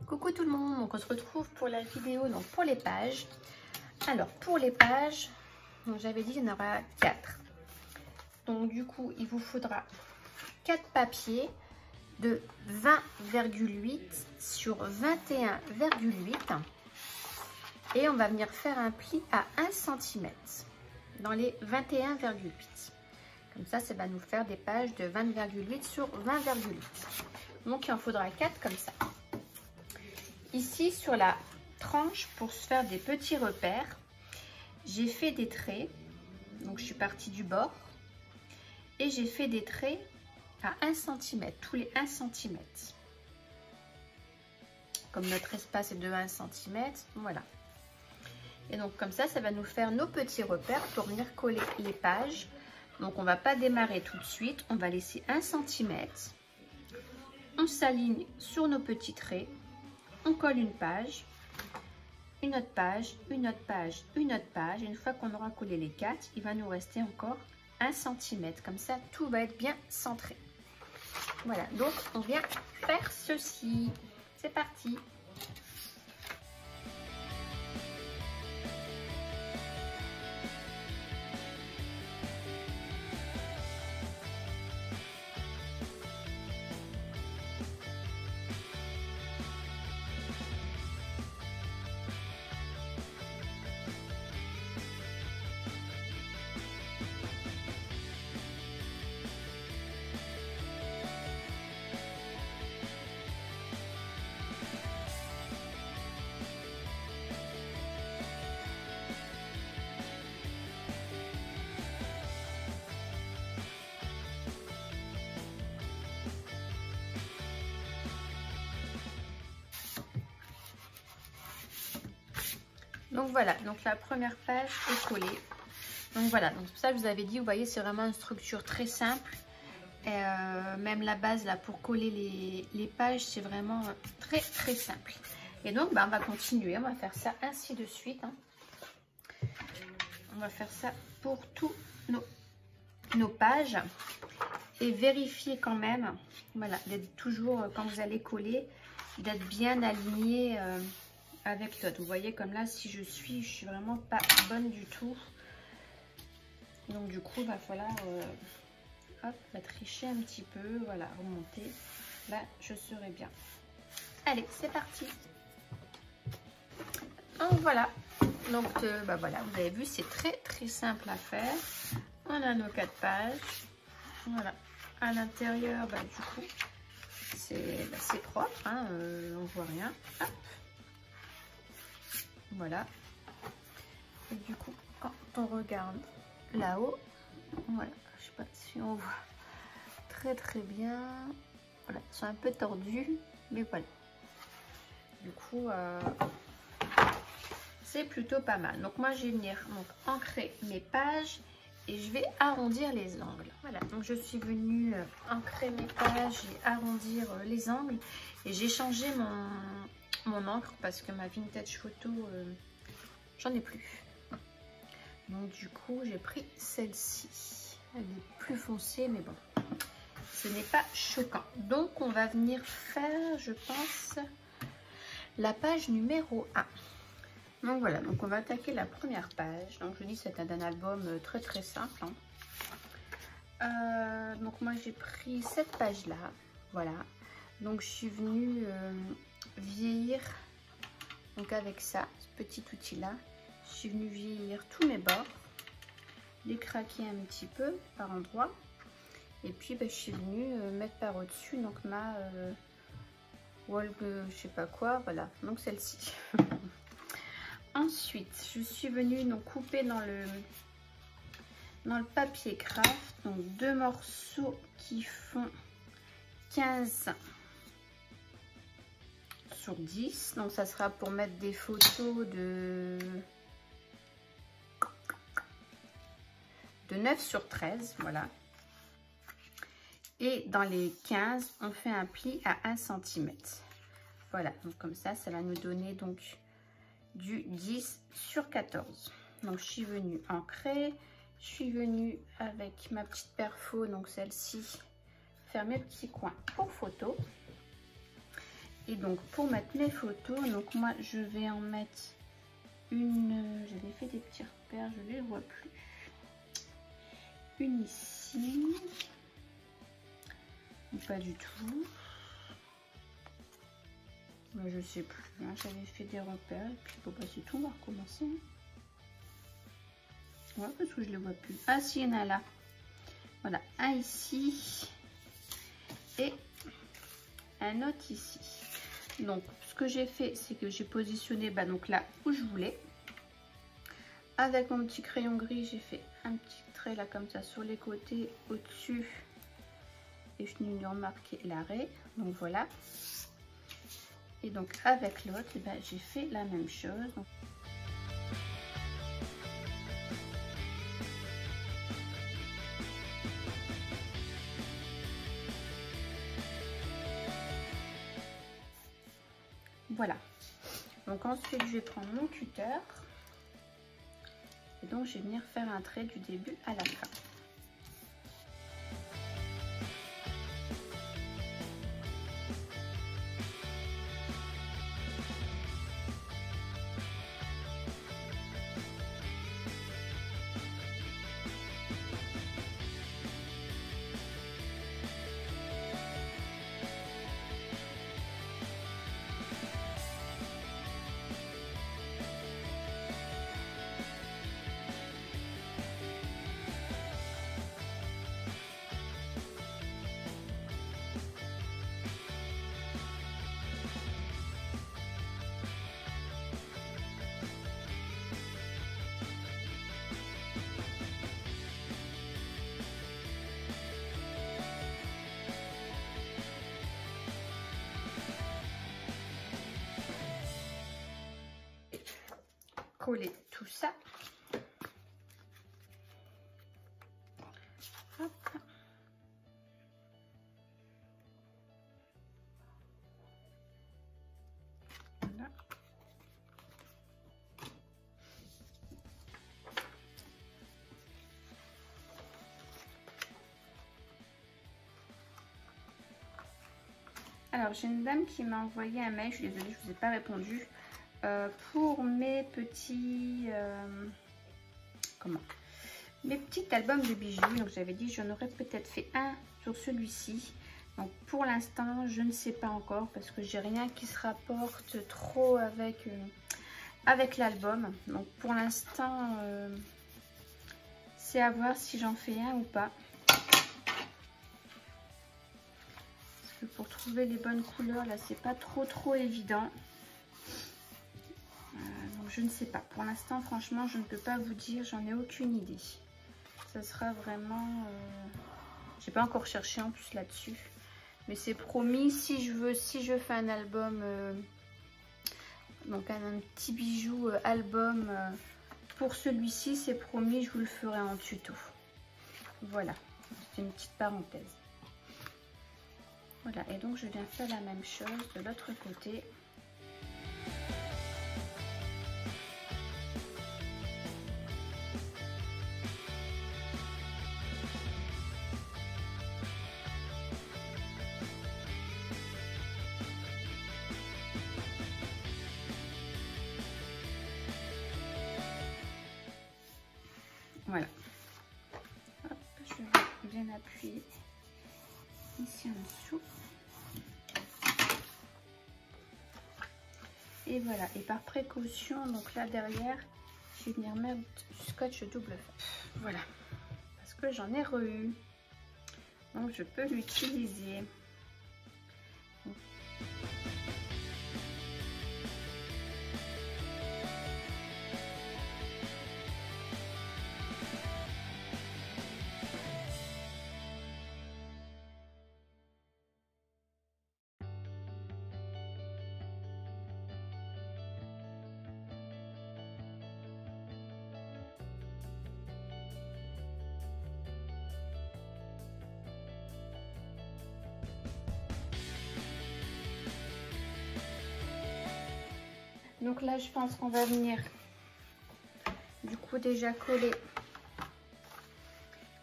Coucou tout le monde, donc on se retrouve pour la vidéo donc pour les pages. Alors pour les pages, j'avais dit il y en aura 4. Donc du coup il vous faudra 4 papiers de 20,8 sur 21,8 et on va venir faire un pli à 1 cm dans les 21,8. Comme ça va nous faire des pages de 20,8 sur 20,8. Donc il en faudra 4 comme ça. Ici sur la tranche, pour se faire des petits repères, j'ai fait des traits. Donc je suis partie du bord et j'ai fait des traits à 1 cm, tous les 1 cm. Comme notre espace est de 1 cm, voilà. Et donc comme ça va nous faire nos petits repères pour venir coller les pages. Donc on va pas démarrer tout de suite, on va laisser 1 cm. On s'aligne sur nos petits traits. On colle une page, une autre page, une autre page, une autre page. Et une fois qu'on aura collé les 4, il va nous rester encore 1 cm. Comme ça, tout va être bien centré. Voilà, donc on vient faire ceci. C'est parti. Donc voilà, donc la première page est collée. Donc voilà, donc ça je vous avais dit, vous voyez c'est vraiment une structure très simple. Et même la base là pour coller les pages, c'est vraiment très simple. Et donc on va continuer, on va faire ça ainsi de suite. On va faire ça pour tous nos pages. Et vérifier quand même, voilà, d'être toujours, quand vous allez coller, d'être bien aligné avec l'autre. Vous voyez comme là, si je suis vraiment pas bonne du tout. Donc du coup, il va falloir hop, la tricher un petit peu, voilà, remonter. Là, je serai bien. Allez, c'est parti. Donc voilà. Donc voilà, vous avez vu, c'est très simple à faire. On a nos 4 pages. Voilà. À l'intérieur, du coup, c'est propre, hein, on voit rien. Hop. Voilà. Et du coup, quand on regarde là-haut, voilà, je sais pas si on voit très bien. Voilà, ils sont un peu tordus, mais voilà. Du coup, c'est plutôt pas mal. Donc moi, je vais venir ancrer mes pages. Et je vais arrondir les angles. Voilà, donc je suis venue ancrer mes pages et arrondir les angles. Et j'ai changé mon encre parce que ma vintage photo, j'en ai plus. Donc du coup, j'ai pris celle-ci. Elle est plus foncée, mais bon, ce n'est pas choquant. Donc on va venir faire, je pense, la page numéro 1. Donc voilà, donc on va attaquer la première page. Donc je dis c'est un album très simple. Donc moi j'ai pris cette page là, voilà. Donc je suis venue vieillir, donc avec ça, ce petit outil là, je suis venue vieillir tous mes bords, les craquer un petit peu par endroit. Et puis je suis venue mettre par au-dessus donc ma wall, je sais pas quoi, voilà, donc celle-ci. Ensuite, je suis venue donc couper dans le papier craft, donc 2 morceaux qui font 15 sur 10. Donc ça sera pour mettre des photos de 9 sur 13, voilà. Et dans les 15, on fait un pli à 1 cm. Voilà, donc comme ça va nous donner donc du 10 sur 14. Donc je suis venue ancrer, je suis venue avec ma petite perfo, donc celle-ci, faire mes petits coins pour photo. Et donc pour mettre mes photos, donc moi je vais en mettre une, j'avais fait des petits repères, je ne les vois plus. Une ici, ou pas du tout. Moi, je sais plus, hein, j'avais fait des repères, et puis bon, bah, c'est tout, on va recommencer. Ouais, parce que je les vois plus. Ah si, il y en a là. Voilà, un ici et un autre ici. Donc ce que j'ai fait, c'est que j'ai positionné donc là où je voulais. Avec mon petit crayon gris, j'ai fait un petit trait là comme ça sur les côtés, au-dessus. Et je suis venue remarquer l'arrêt. Donc voilà. Et donc avec l'autre, j'ai fait la même chose. Donc, voilà. Donc ensuite, je vais prendre mon cutter. Et donc, je vais venir faire un trait du début à la fin. Coller tout ça. Hop. Voilà. Alors j'ai une dame qui m'a envoyé un mail, je suis désolée, je vous ai pas répondu. Pour mes petits mes petits albums de bijoux. Donc j'avais dit j'en aurais peut-être fait un sur celui-ci. Donc pour l'instant je ne sais pas encore parce que j'ai rien qui se rapporte trop avec l'album. Donc pour l'instant c'est à voir si j'en fais un ou pas. Parce que pour trouver les bonnes couleurs là c'est pas trop évident. Donc je ne sais pas. Pour l'instant, franchement, je ne peux pas vous dire. J'en ai aucune idée. Ça sera vraiment... J'ai pas encore cherché en plus là-dessus. Mais c'est promis. Si je fais un album... donc un petit bijou album pour celui-ci, c'est promis. Je vous le ferai en tuto. Voilà. C'est une petite parenthèse. Voilà. Et donc, je viens faire la même chose de l'autre côté. Voilà. Hop, je vais bien appuyer ici en dessous. Et voilà. Et par précaution, donc là derrière, je vais venir mettre du scotch double face. Voilà. Parce que j'en ai re-eu. Donc je peux l'utiliser. Donc là, je pense qu'on va venir du coup déjà coller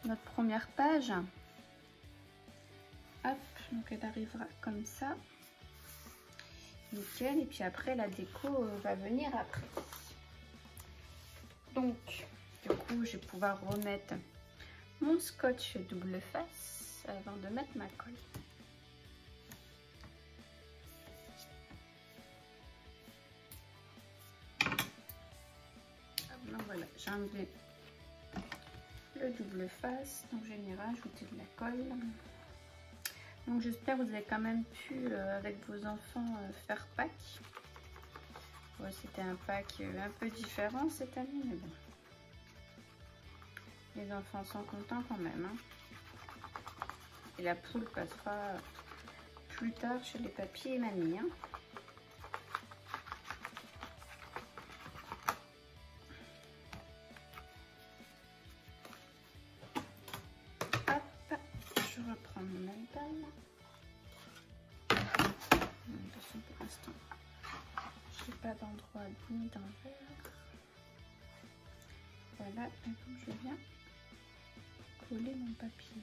notre première page. Hop, donc elle arrivera comme ça. nickel. Et puis après la déco va venir après. Donc du coup je vais pouvoir remettre mon scotch double face avant de mettre ma colle. Donc voilà, j'ai enlevé le double face, donc je vais rajouter de la colle. Donc j'espère que vous avez quand même pu avec vos enfants faire Pâques. Ouais, c'était un Pâques un peu différent cette année, mais bon. Les enfants sont contents quand même. Hein. Et la poule passera plus tard chez les papis et mamie. Hein. Hop, je reprends mon album. Attention pour l'instant, je n'ai pas d'endroit ni d'envers. Voilà, et donc je viens coller mon papier.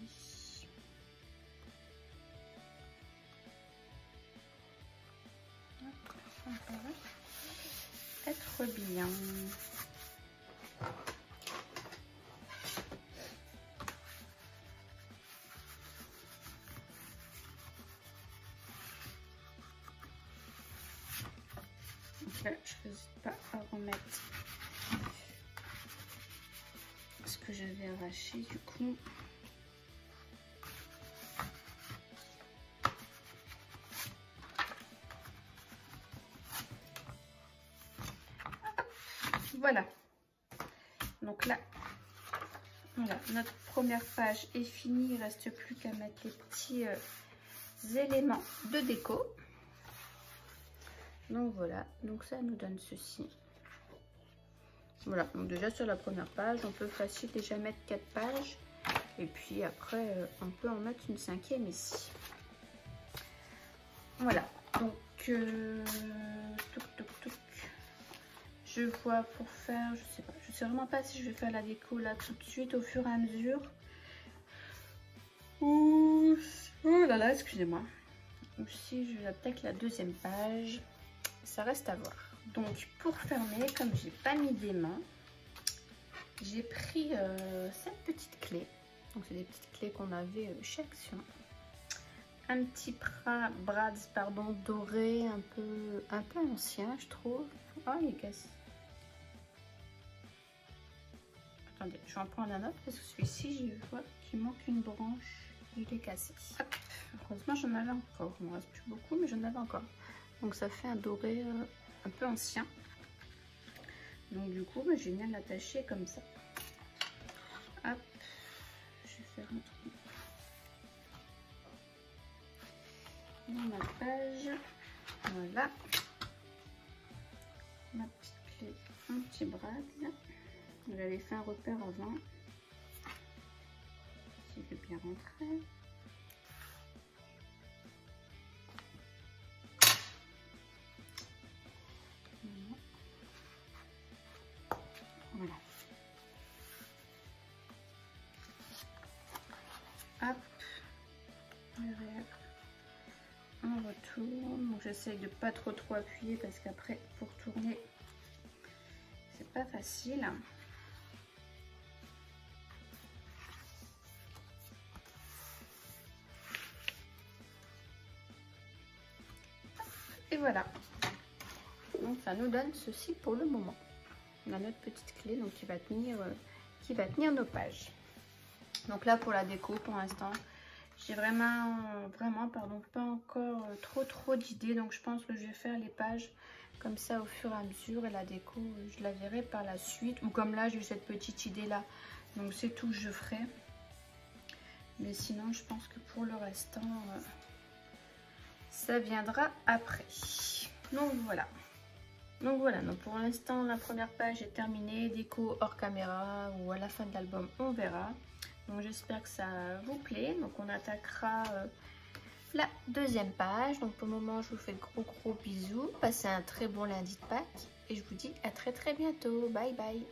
Hop, ça me paraît être bien. Donc là, je n'hésite pas à remettre ce que j'avais arraché du coup. Voilà. Donc là, voilà, notre première page est finie. Il ne reste plus qu'à mettre les petits éléments de déco. Donc voilà, donc ça nous donne ceci. Voilà, donc déjà sur la première page, on peut facile déjà mettre 4 pages. Et puis après, on peut en mettre une 5e ici. Voilà, donc je vois pour faire, je sais pas, je sais vraiment pas si je vais faire la déco là tout de suite au fur et à mesure. Ouh, oh là là, excusez-moi. Ou si je attaque la deuxième page, ça reste à voir. Donc pour fermer, comme j'ai pas mis d'aimant, j'ai pris cette petite clé. Donc c'est des petites clés qu'on avait chez Action. Un petit brads doré, un peu ancien je trouve. Oh il est cassé. Attendez, je vais en prendre un autre parce que celui-ci je vois qu'il manque une branche. Il est cassé. Hop. Heureusement j'en avais encore. Il ne me reste plus beaucoup mais j'en avais encore. Donc ça fait un doré un peu ancien. Donc du coup je viens de l'attacher comme ça. Hop. Je vais faire un trou dans ma page. Voilà. Ma petite clé, un petit brad. J'avais fait un repère avant. S'il veut bien rentrer. Voilà. Hop. On retourne. Donc j'essaye de pas trop appuyer parce qu'après pour tourner c'est pas facile. Et voilà. Donc ça nous donne ceci pour le moment. On a notre petite clé donc qui va tenir nos pages. Donc là pour la déco pour l'instant j'ai vraiment pas encore trop d'idées, donc je pense que je vais faire les pages comme ça au fur et à mesure et la déco je la verrai par la suite, ou comme là j'ai eu cette petite idée là, donc c'est tout que je ferai. Mais sinon je pense que pour le restant ça viendra après. Donc voilà. Donc pour l'instant la première page est terminée, déco hors caméra ou à la fin de l'album on verra. Donc j'espère que ça vous plaît. Donc on attaquera la deuxième page. Donc pour le moment je vous fais de gros bisous. Passez un très bon lundi de Pâques et je vous dis à très bientôt. Bye bye.